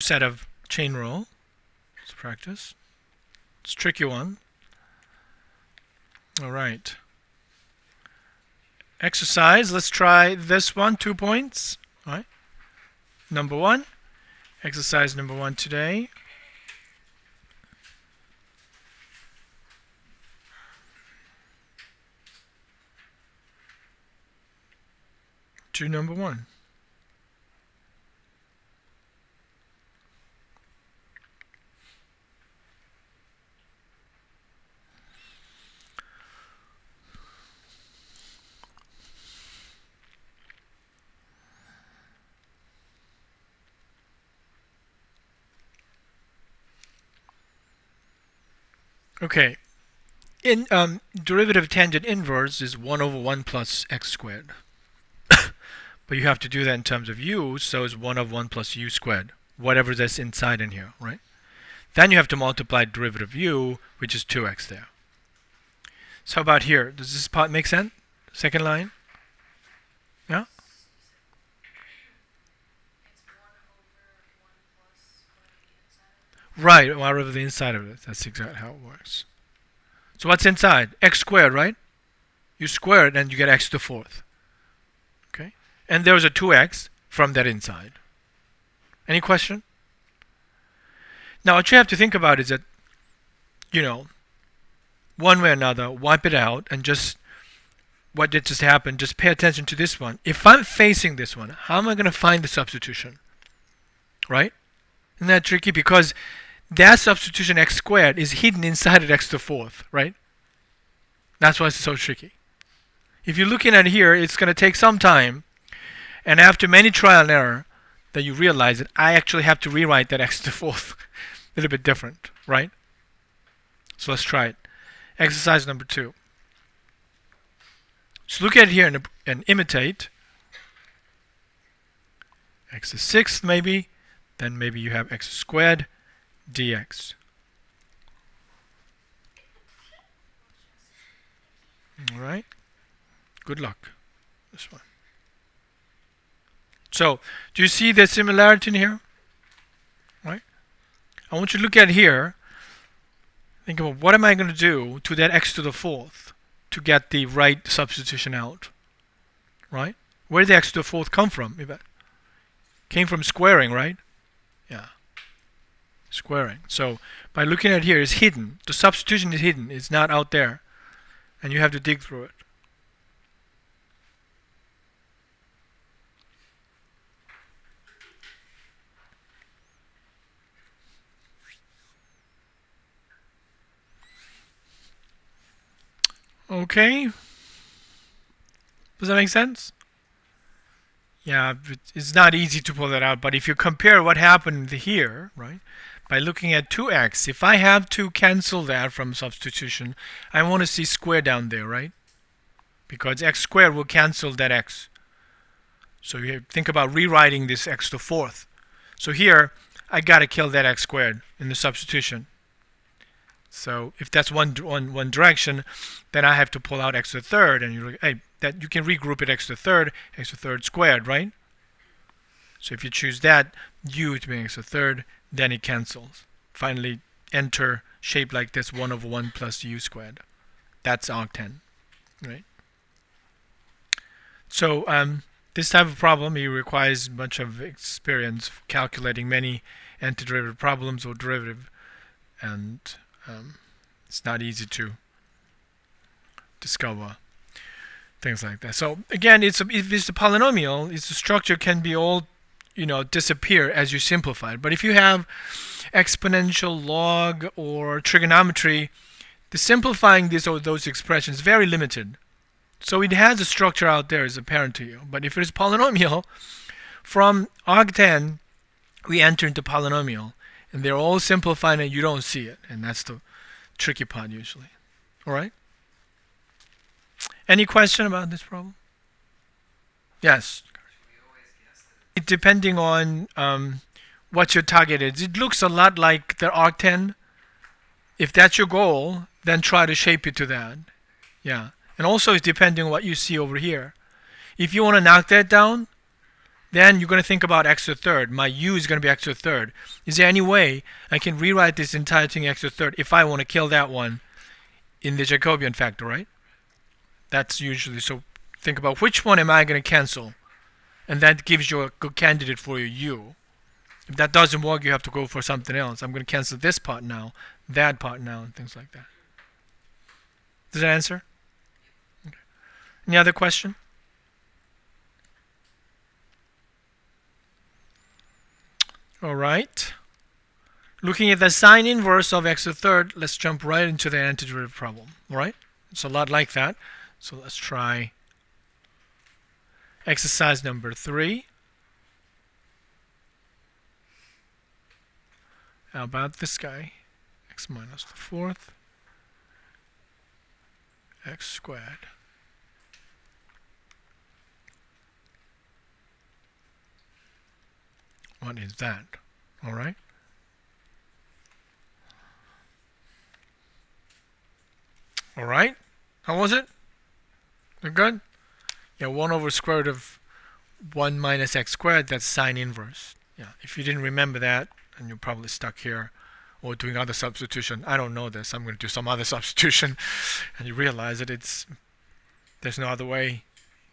set of chain rule. Let's practice. It's a tricky one. All right. Exercise. Let's try this one. 2 points. All right. Number 1. Exercise number 1 today. To number 1. Okay. In derivative tangent inverse is 1 over 1 plus x squared. But you have to do that in terms of u, so it's 1 over 1 plus u squared, whatever that's inside in here, right? Then you have to multiply derivative u, which is 2x there. So how about here? Does this part make sense? Second line? Yeah? Right, whatever the inside of it. That's exactly how it works. So what's inside? X squared, right? You square it and you get x to the fourth. Okay? And there's a 2x from that inside. Any question? Now what you have to think about is that, one way or another, wipe it out and just, what did just happen, just pay attention to this one. If I'm facing this one, how am I going to find the substitution? Right? Isn't that tricky? Because that substitution x squared is hidden inside of x to the fourth, right? That's why it's so tricky. If you're looking at here, it's going to take some time, and after many trial and error, that you realize that I actually have to rewrite that x to the fourth a little bit different, right? So let's try it. Exercise number 2. So look at it here and imitate. X to the sixth maybe, then maybe you have x squared dx. All right. Good luck. This one. So, do you see the similarity in here? Right? I want you to look at here. Think about what am I going to do to that x to the fourth to get the right substitution out? Right? Where did the x to the fourth come from? It came from squaring, right? Yeah. Squaring. So, by looking at here, it's hidden. The substitution is hidden. It's not out there. And you have to dig through it. Okay. Does that make sense? Yeah, it's not easy to pull that out, but if you compare what happened here, right, by looking at 2x, if I have to cancel that from substitution, I want to see square down there, right? Because x squared will cancel that x. So you think about rewriting this x to the fourth. So here, I got to kill that x squared in the substitution. So if that's one direction, then I have to pull out x to the third, and you're like, hey, that you can regroup it x to the third squared, right? So if you choose that u to be x to the third, then it cancels. Finally, enter shape like this: 1 over 1 plus u squared. That's arctan, right? So this type of problem, it requires a bunch of experience calculating many antiderivative problems or derivative, and it's not easy to discover things like that. So again, if it's a polynomial, its structure can be all disappear as you simplify it. But if you have exponential, log, or trigonometry, the simplifying those expressions is very limited. So it has a structure out there is apparent to you. But if it is polynomial, from arctan we enter into polynomial, and they're all simplified and you don't see it, and that's the tricky part usually. All right? Any question about this problem? Yes. Depending on what your target is, it looks a lot like the arctan. If that's your goal, then try to shape it to that. Yeah. And also it's depending on what you see over here. If you want to knock that down, Then you're going to think about x to the third. My u is going to be x to the third. Is there any way I can rewrite this entire thing x to the third if I want to kill that one in the Jacobian factor, right? That's usually, so think about which one am I going to cancel, and that gives you a good candidate for your u. If that doesn't work, you have to go for something else. I'm going to cancel this part now, that part now, and things like that. Does that answer? Okay. Any other question? All right. Looking at the sine inverse of x to the third, let's jump right into the antiderivative problem. All right? It's a lot like that. So let's try exercise number 3. How about this guy? X minus the fourth, x squared. What is that? All right. All right. How was it? Good? Yeah, 1 over square root of 1 minus x squared, that's sine inverse. Yeah, if you didn't remember that, and you're probably stuck here or doing other substitution. I don't know this. I'm going to do some other substitution, and you realize that there's no other way.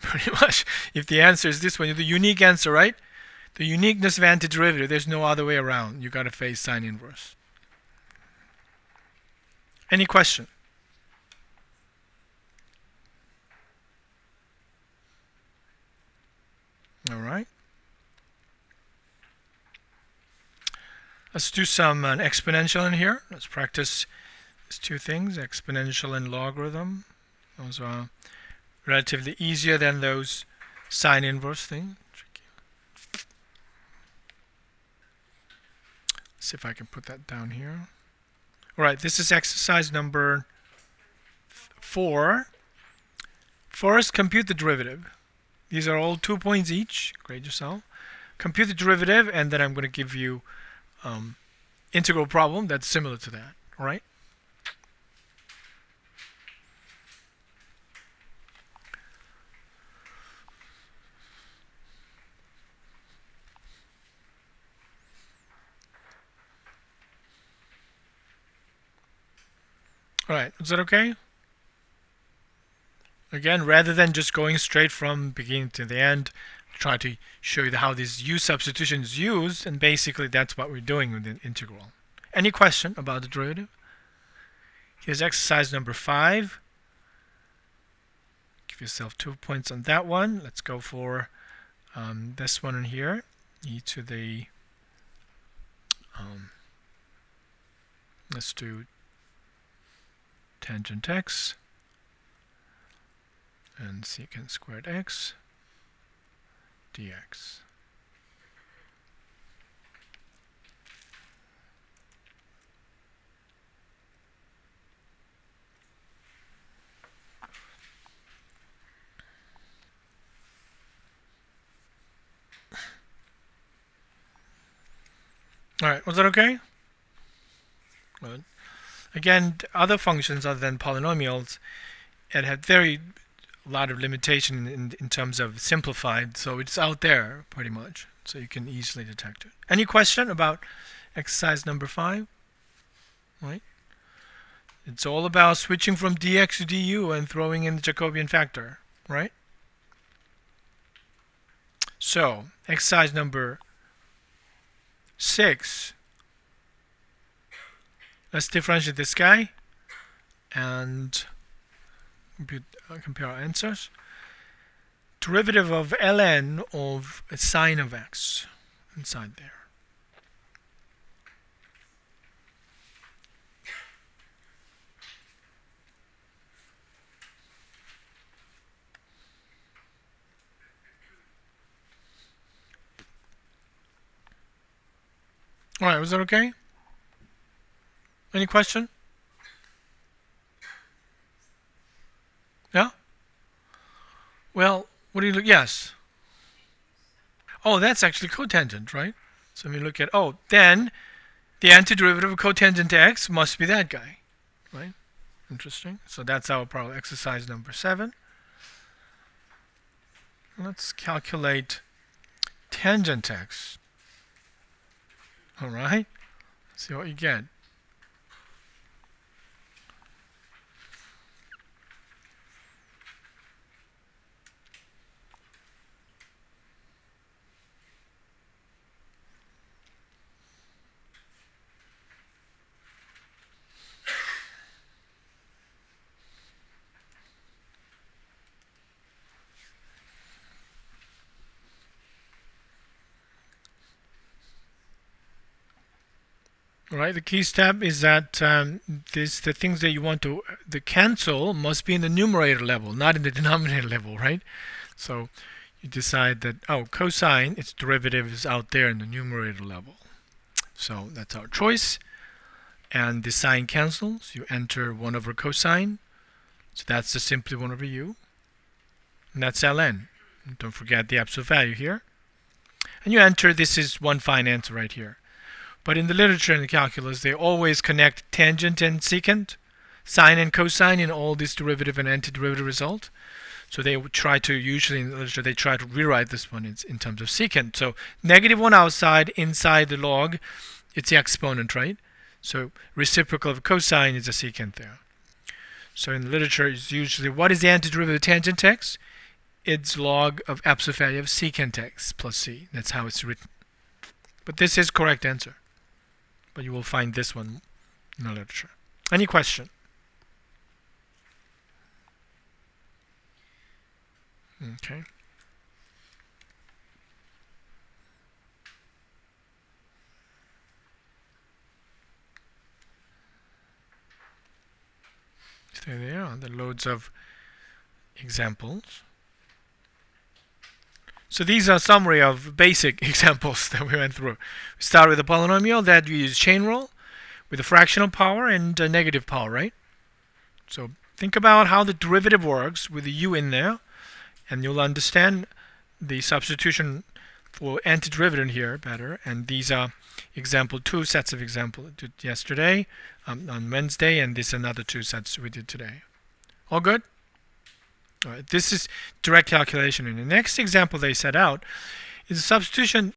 Pretty much, if the answer is this one, the unique answer, right? The uniqueness of antiderivative, there's no other way around. You got to face sine inverse. Any question? All right. Let's do some exponential in here. Let's practice these two things, exponential and logarithm. Those are relatively easier than those sine inverse thing. See if I can put that down here. All right, this is exercise number 4. First, compute the derivative. These are all 2 points each. Grade yourself. Compute the derivative, and then I'm going to give you integral problem that's similar to that. All right? All right, is that okay? Again, rather than just going straight from beginning to the end, try to show you how this u substitution is used, and basically that's what we're doing with the integral. Any question about the derivative? Here's exercise number 5. Give yourself 2 points on that one. Let's go for this one in here. E to the let's do tangent x and secant squared x dx. All right, was that okay? Good. Again, other functions other than polynomials, it had a lot of limitation in terms of simplified, so it's out there pretty much, so you can easily detect it. Any question about exercise number 5? Right? It's all about switching from dx to du and throwing in the Jacobian factor, right? So, exercise number 6. Let's differentiate this guy and compare our answers. Derivative of ln of a sine of x inside there. All right, was that okay? Any question? Yeah? Well, what do you look? Yes. Oh, that's actually cotangent, right? So when you look at, then the antiderivative of cotangent to x must be that guy, right? Interesting. So that's our problem. Exercise number 7. Let's calculate tangent x. Alright? See what you get. Right, the key step is that the things that you want to cancel must be in the numerator level, not in the denominator level, right? So you decide that, oh, cosine, its derivative is out there in the numerator level. So that's our choice. And the sine cancels. You enter 1 over cosine. So that's just simply 1 over u. And that's ln. And don't forget the absolute value here. And you enter, this is one fine answer right here. But in the literature and the calculus, they always connect tangent and secant, sine and cosine in all this derivative and antiderivative result. So they would try to, usually in the literature, they try to rewrite this one in terms of secant. So -1 outside, inside the log, it's the exponent, right? So reciprocal of cosine is a secant there. So in the literature, it's usually, what is the antiderivative of tangent x? It's log of absolute value of secant x plus c. That's how it's written. But this is correct answer. But you will find this one in the literature. Any question? Okay. So there they are, the loads of examples. So these are a summary of basic examples that we went through. We start with a polynomial that we use chain rule with a fractional power and a negative power, right? So think about how the derivative works with the u in there, and you'll understand the substitution for antiderivative here better. And these are example 2 sets of examples yesterday, on Wednesday, and this another 2 sets we did today. All good? All right, this is direct calculation. And the next example they set out is a substitution